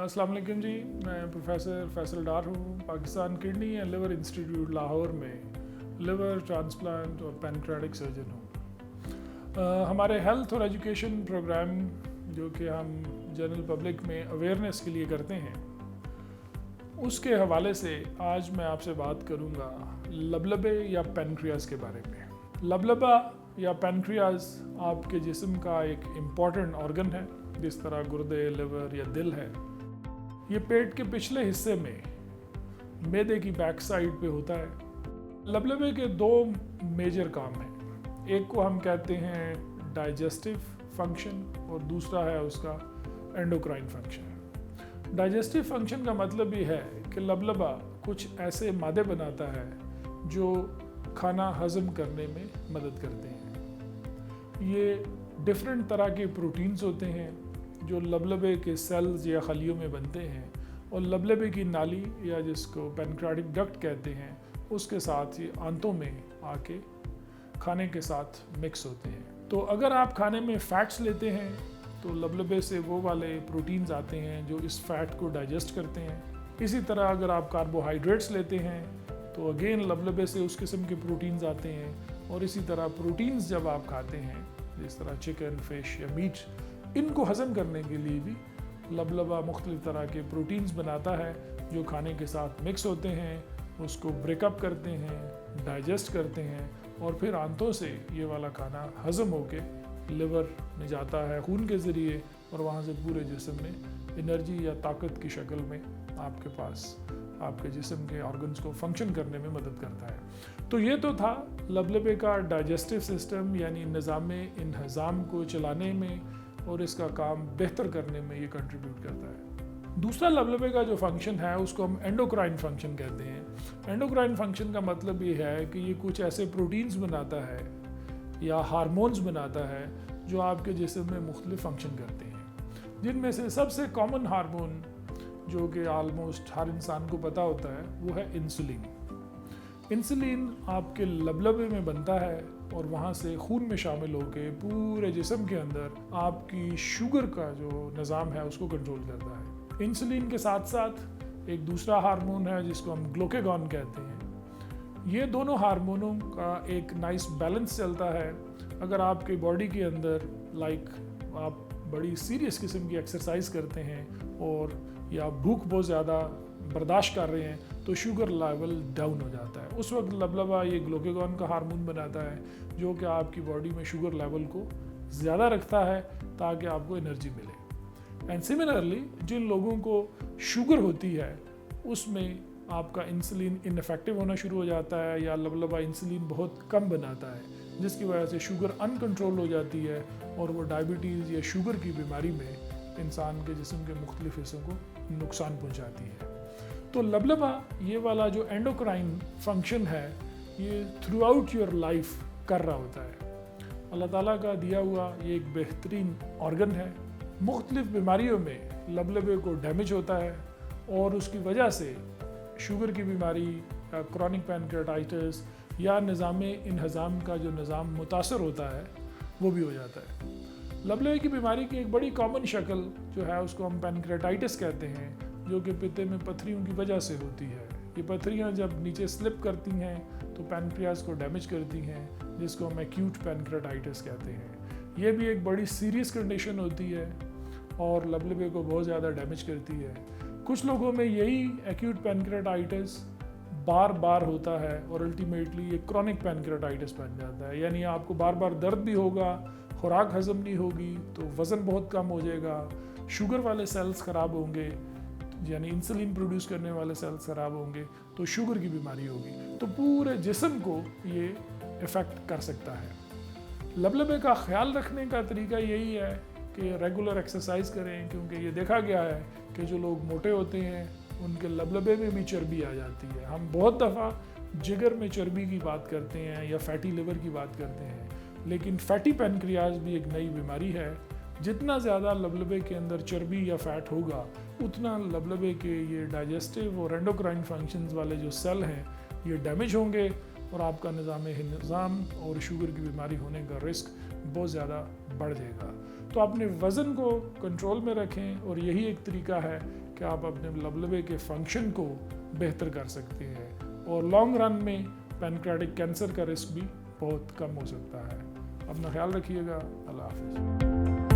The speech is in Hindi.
अस्सलाम वालेकुम जी, मैं प्रोफेसर फैसल डार हूँ। Pakistan kidney and liver institute Lahore में लिवर ट्रांसप्लांट और पैनक्रेटिक सर्जन हूँ। हमारे हेल्थ और एजुकेशन प्रोग्राम जो कि हम जनरल पब्लिक में अवेयरनेस के लिए करते हैं, उसके हवाले से आज मैं आपसे बात करूँगा लबलबे या पैनक्रियाज के बारे में। लबलबा या पैनक्रियाज आपके जिस्म का एक इम्पॉर्टेंट ऑर्गन है, जिस तरह गुर्दे, लिवर या दिल है। ये पेट के पिछले हिस्से में मैदे की बैक साइड पे होता है। लबलबे के दो मेजर काम हैं। एक को हम कहते हैं डाइजेस्टिव फंक्शन और दूसरा है उसका एंडोक्राइन फंक्शन। डाइजेस्टिव फंक्शन का मतलब ये है कि लबलबा कुछ ऐसे मादे बनाता है जो खाना हजम करने में मदद करते हैं। ये डिफरेंट तरह के प्रोटीन्स होते हैं जो लबलबे के सेल्स या खलियों में बनते हैं और लबलबे की नाली या जिसको पैनक्रेटिक डक्ट कहते हैं उसके साथ ये आंतों में आके खाने के साथ मिक्स होते हैं। तो अगर आप खाने में फैट्स लेते हैं तो लबलबे से वो वाले प्रोटीन्स आते हैं जो इस फैट को डाइजेस्ट करते हैं। इसी तरह अगर आप कार्बोहाइड्रेट्स लेते हैं तो अगेन लबलबे से उस किस्म के प्रोटीन्स आते हैं। और इसी तरह प्रोटीन्स जब आप खाते हैं, जिस तरह चिकन, फिश या मीट, इनको हज़म करने के लिए भी लबलबा मुख्तलिफ तरह के प्रोटीन्स बनाता है जो खाने के साथ मिक्स होते हैं, उसको ब्रेकअप करते हैं, डाइजेस्ट करते हैं और फिर आंतों से ये वाला खाना हज़म होके लिवर में जाता है खून के ज़रिए और वहाँ से पूरे जिस्म में एनर्जी या ताकत की शक्ल में आपके पास आपके जिस्म के ऑर्गन्स को फंक्शन करने में मदद करता है। तो ये तो था लबलबे का डाइजेस्टिव सिस्टम, यानी निज़ाम इंहज़ाम को चलाने में और इसका काम बेहतर करने में ये कंट्रीब्यूट करता है। दूसरा लबलबे का जो फंक्शन है उसको हम एंडोक्राइन फंक्शन कहते हैं। एंडोक्राइन फंक्शन का मतलब ये है कि ये कुछ ऐसे प्रोटीन्स बनाता है या हार्मोन्स बनाता है जो आपके जिस्म में मुख्तलिफ फंक्शन करते हैं। जिनमें से सबसे कॉमन हार्मोन जो कि आलमोस्ट हर इंसान को पता होता है वो है इंसुलिन। इंसुलिन आपके लबलबे में बनता है और वहाँ से खून में शामिल होकर पूरे जिस्म के अंदर आपकी शुगर का जो निज़ाम है उसको कंट्रोल करता है। इंसुलिन के साथ साथ एक दूसरा हार्मोन है जिसको हम ग्लूकागॉन कहते हैं। ये दोनों हार्मोनों का एक नाइस बैलेंस चलता है। अगर आपकी बॉडी के अंदर आप बड़ी सीरियस किस्म की एक्सरसाइज करते हैं और या भूख बहुत ज़्यादा बर्दाश्त कर रहे हैं तो शुगर लेवल डाउन हो जाता है। उस वक्त लबलबा ये ग्लूकागॉन का हार्मोन बनाता है जो कि आपकी बॉडी में शुगर लेवल को ज़्यादा रखता है ताकि आपको एनर्जी मिले। एंड सिमिलरली जिन लोगों को शुगर होती है उसमें आपका इंसुलिन इनफेक्टिव होना शुरू हो जाता है या लबलबा इंसुलिन बहुत कम बनाता है, जिसकी वजह से शुगर अनकंट्रोल हो जाती है और वो डायबिटीज़ या शुगर की बीमारी में इंसान के जिस्म के मुख्तलिफ हिस्सों को नुकसान पहुंचाती है। तो लबलबा ये वाला जो एंडोक्राइन फंक्शन है ये थ्रू आउट योर लाइफ कर रहा होता है। अल्लाह ताला का दिया हुआ ये एक बेहतरीन ऑर्गन है। मुख्तलिफ बीमारियों में लबलबे को डैमेज होता है और उसकी वजह से शुगर की बीमारी या क्रॉनिक पैनक्रेटाइटिस या निज़ाम इंहज़ाम का जो निज़ाम मुतासर होता है वो भी हो जाता है। लबलबे की बीमारी की एक बड़ी कॉमन शक्ल जो है उसको हम पैनक्रेटाइटिस कहते हैं, जो कि पित्ते में पथरियों की वजह से होती है। ये पथरियाँ जब नीचे स्लिप करती हैं तो पैनक्रियाज को डैमेज करती हैं, जिसको हम एक्यूट पैनक्रेटाइटिस कहते हैं। ये भी एक बड़ी सीरियस कंडीशन होती है और लबलबे को बहुत ज़्यादा डैमेज करती है। कुछ लोगों में यही एक्यूट पैनक्रेटाइटिस बार बार होता है और अल्टीमेटली ये क्रॉनिक पैनक्रेटाइटिस बन जाता है, यानी आपको बार बार दर्द भी होगा, खुराक हजम नहीं होगी तो वज़न बहुत कम हो जाएगा, शुगर वाले सेल्स ख़राब होंगे, यानी इंसुलिन प्रोड्यूस करने वाले सेल्स ख़राब होंगे तो शुगर की बीमारी होगी। तो पूरे जिस्म को ये इफ़ेक्ट कर सकता है। लबलबे का ख्याल रखने का तरीका यही है कि रेगुलर एक्सरसाइज करें, क्योंकि ये देखा गया है कि जो लोग मोटे होते हैं उनके लबलबे में भी चर्बी आ जाती है। हम बहुत दफ़ा जिगर में चर्बी की बात करते हैं या फैटी लिवर की बात करते हैं, लेकिन फैटी पैनक्रियाज भी एक नई बीमारी है। जितना ज़्यादा लबलबे के अंदर चर्बी या फैट होगा उतना लबलबे के ये डाइजेस्टिव और एंडोक्राइन फंक्शंस वाले जो सेल हैं ये डैमेज होंगे और आपका निज़ाम और शुगर की बीमारी होने का रिस्क बहुत ज़्यादा बढ़ जाएगा। तो अपने वज़न को कंट्रोल में रखें और यही एक तरीका है कि आप अपने लबलबे के फंक्शन को बेहतर कर सकते हैं और लॉन्ग रन में पैनक्रियाटिक कैंसर का रिस्क भी बहुत कम हो सकता है। अपना ख्याल रखिएगा। अल्लाह हाफिज़।